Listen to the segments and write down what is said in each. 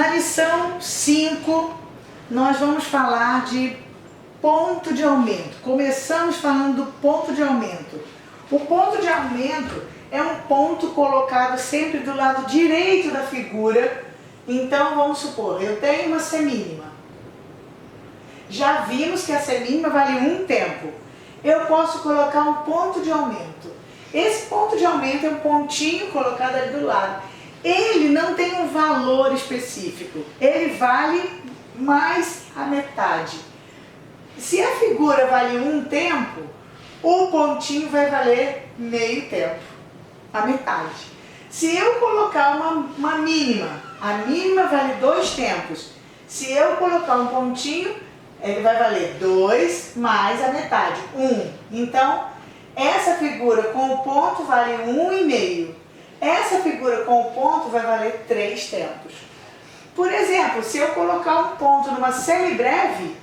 Na lição 5, nós vamos falar de ponto de aumento. Começamos falando do ponto de aumento. O ponto de aumento é um ponto colocado sempre do lado direito da figura. Então, vamos supor, eu tenho uma semínima. Já vimos que a semínima vale 1 tempo. Eu posso colocar um ponto de aumento. Esse ponto de aumento é um pontinho colocado ali do lado. Ele não tem um valor específico. Ele vale mais a metade. Se a figura vale 1 tempo, o pontinho vai valer meio tempo, a metade. Se eu colocar uma mínima, a mínima vale 2 tempos. Se eu colocar um pontinho, ele vai valer 2 mais a metade, 1. Então, essa figura com o ponto vale 1,5. Essa figura com o ponto vai valer 3 tempos. Por exemplo, se eu colocar um ponto numa semibreve,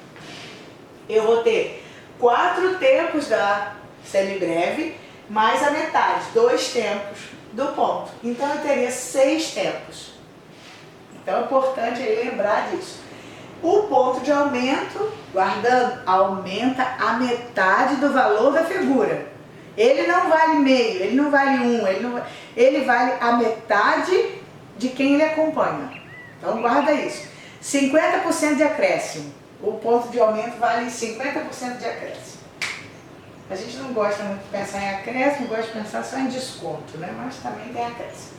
eu vou ter 4 tempos da semibreve mais a metade, 2 tempos do ponto. Então eu teria 6 tempos. Então é importante aí lembrar disso. O ponto de aumento, guardando, aumenta a metade do valor da figura. Ele não vale meio, ele não vale 1, ele vale a metade de quem ele acompanha. Então guarda isso. 50% de acréscimo. O ponto de aumento vale 50% de acréscimo. A gente não gosta muito de pensar em acréscimo, gosta de pensar só em desconto, né? Mas também tem acréscimo.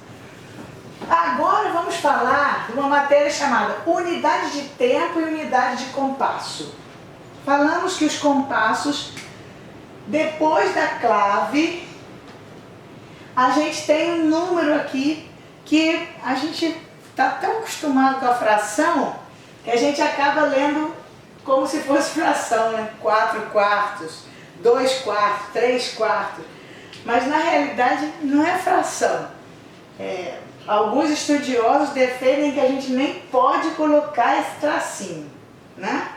Agora vamos falar de uma matéria chamada unidade de tempo e unidade de compasso. Falamos que os compassos, depois da clave, a gente tem um número aqui que a gente está tão acostumado com a fração que a gente acaba lendo como se fosse fração, né? 4 quartos, 2 quartos, 3 quartos. Mas na realidade não é fração. Alguns estudiosos defendem que a gente nem pode colocar esse tracinho, né?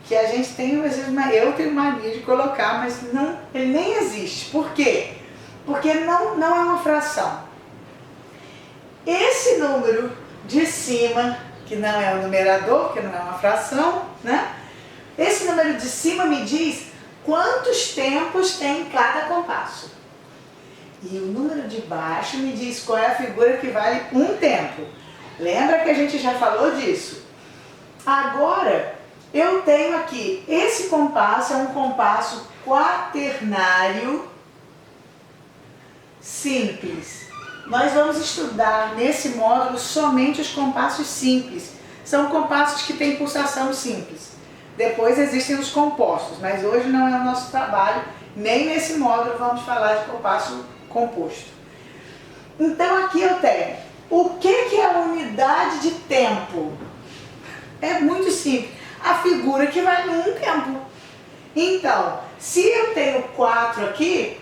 Que a gente tem, às vezes, eu tenho mania de colocar, mas não, ele nem existe. Por quê? Porque não é uma fração. Esse número de cima, que não é o numerador, que não é uma fração, né? Esse número de cima me diz quantos tempos tem cada compasso. E o número de baixo me diz qual é a figura que vale 1 tempo. Lembra que a gente já falou disso? Agora, eu tenho aqui, esse compasso é um compasso quaternário simples. Nós vamos estudar nesse módulo somente os compassos simples. São compassos que têm pulsação simples. Depois existem os compostos, mas hoje não é o nosso trabalho, nem nesse módulo vamos falar de compasso composto. Então aqui eu tenho, o que é a unidade de tempo? É muito simples, a figura que vale 1 tempo. Então, se eu tenho 4 aqui,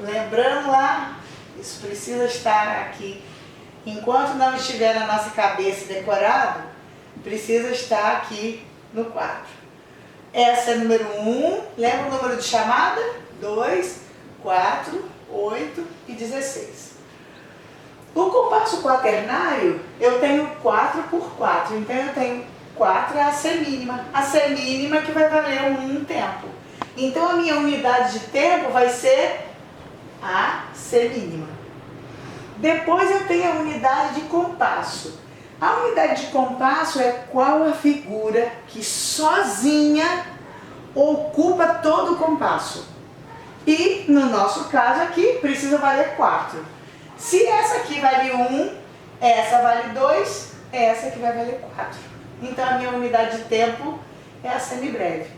lembrando lá, isso precisa estar aqui, enquanto não estiver na nossa cabeça decorado, precisa estar aqui no 4. Essa é número 1, lembra o número de chamada? 2, 4, 8 e 16. O compasso quaternário, eu tenho 4 por 4, então eu tenho 4 é a semínima. A semínima que vai valer 1 tempo. Então a minha unidade de tempo vai ser a semínima. Depois eu tenho a unidade de compasso. A unidade de compasso é qual a figura que sozinha ocupa todo o compasso. E no nosso caso aqui precisa valer 4. Se essa aqui vale 1, essa vale 2, essa aqui vai valer 4. Então a minha unidade de tempo é a semibreve.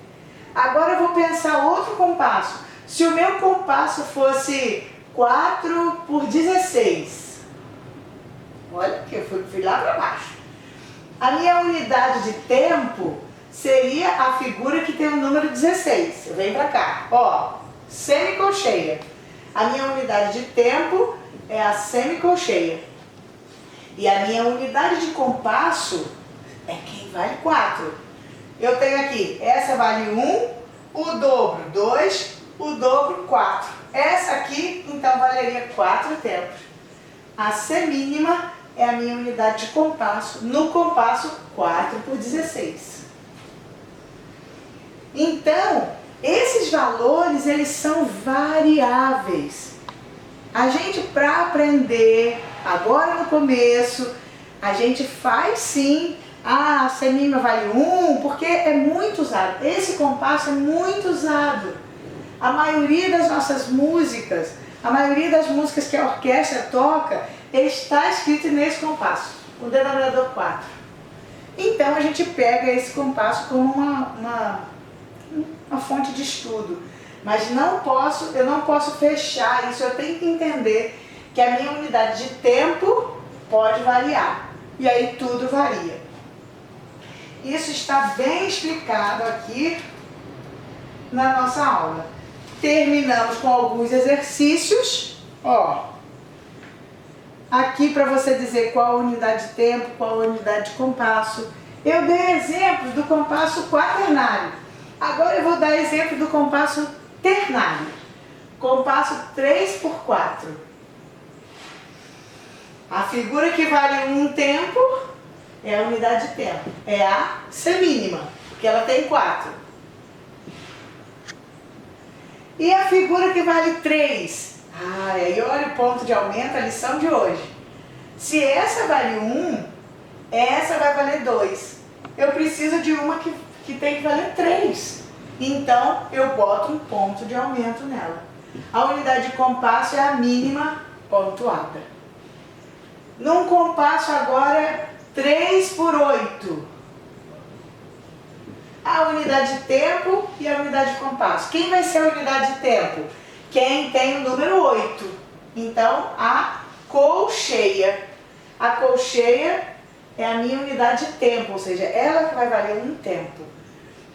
Agora eu vou pensar outro compasso. Se o meu compasso fosse 4 por 16, olha que eu fui lá para baixo. A minha unidade de tempo seria a figura que tem o número 16. Eu venho para cá, ó, semicolcheia. A minha unidade de tempo é a semicolcheia. E a minha unidade de compasso é quem vale 4. Eu tenho aqui, essa vale 1, o dobro 2, o dobro 4. Essa aqui, então, valeria 4 tempos. A semínima é a minha unidade de compasso, no compasso 4/16. Então, esses valores, eles são variáveis. A gente, para aprender, agora no começo, a gente faz sim, a semínima vale 1, porque é muito usado. Esse compasso é muito usado. A maioria das nossas músicas, a maioria das músicas que a orquestra toca, está escrito nesse compasso, o denominador 4. Então a gente pega esse compasso como uma fonte de estudo. Mas eu não posso fechar isso, eu tenho que entender que a minha unidade de tempo pode variar. E aí tudo varia. Isso está bem explicado aqui na nossa aula. Terminamos com alguns exercícios. Ó, aqui para você dizer qual a unidade de tempo, qual a unidade de compasso. Eu dei exemplos do compasso quaternário. Agora eu vou dar exemplo do compasso ternário. Compasso 3/4. A figura que vale 1 tempo é a unidade de tempo. É a semínima, porque ela tem 4. E a figura que vale 3? Aí olha o ponto de aumento, a lição de hoje. Se essa vale 1, essa vai valer 2. Eu preciso de uma que tem que valer 3. Então, eu boto um ponto de aumento nela. A unidade de compasso é a mínima pontuada. Num compasso agora, 3/8. A unidade de tempo e a unidade de compasso. Quem vai ser a unidade de tempo? Quem tem o número 8. Então, a colcheia. A colcheia é a minha unidade de tempo, ou seja, ela que vai valer 1 tempo.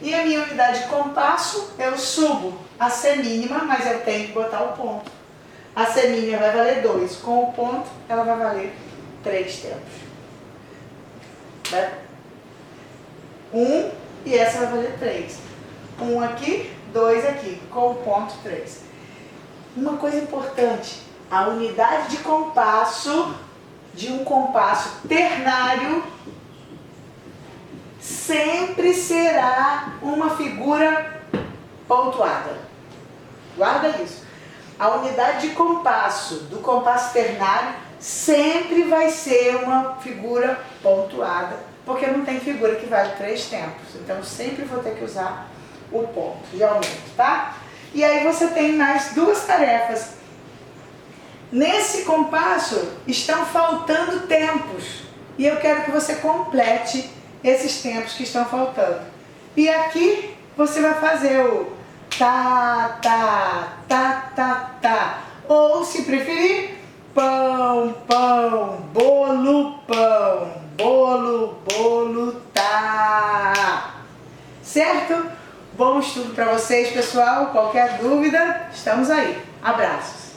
E a minha unidade de compasso, eu subo a semínima, mas eu tenho que botar o ponto. A semínima vai valer 2. Com o ponto, ela vai valer 3 tempos. 1 e essa vai valer 3. 1 aqui, 2 aqui, com o ponto 3. Uma coisa importante, a unidade de compasso, de um compasso ternário, sempre será uma figura pontuada. Guarda isso. A unidade de compasso do compasso ternário sempre vai ser uma figura pontuada, porque não tem figura que vale 3 tempos. Então, sempre vou ter que usar o ponto de aumento, tá? E aí você tem mais 2 tarefas. Nesse compasso estão faltando tempos. E eu quero que você complete esses tempos que estão faltando. E aqui você vai fazer o tá, tá, tá, tá, tá. Ou, se preferir, pão, pão, bolo, pão, bolo, bolo, tá. Certo? Bom estudo para vocês, pessoal. Qualquer dúvida, estamos aí. Abraços.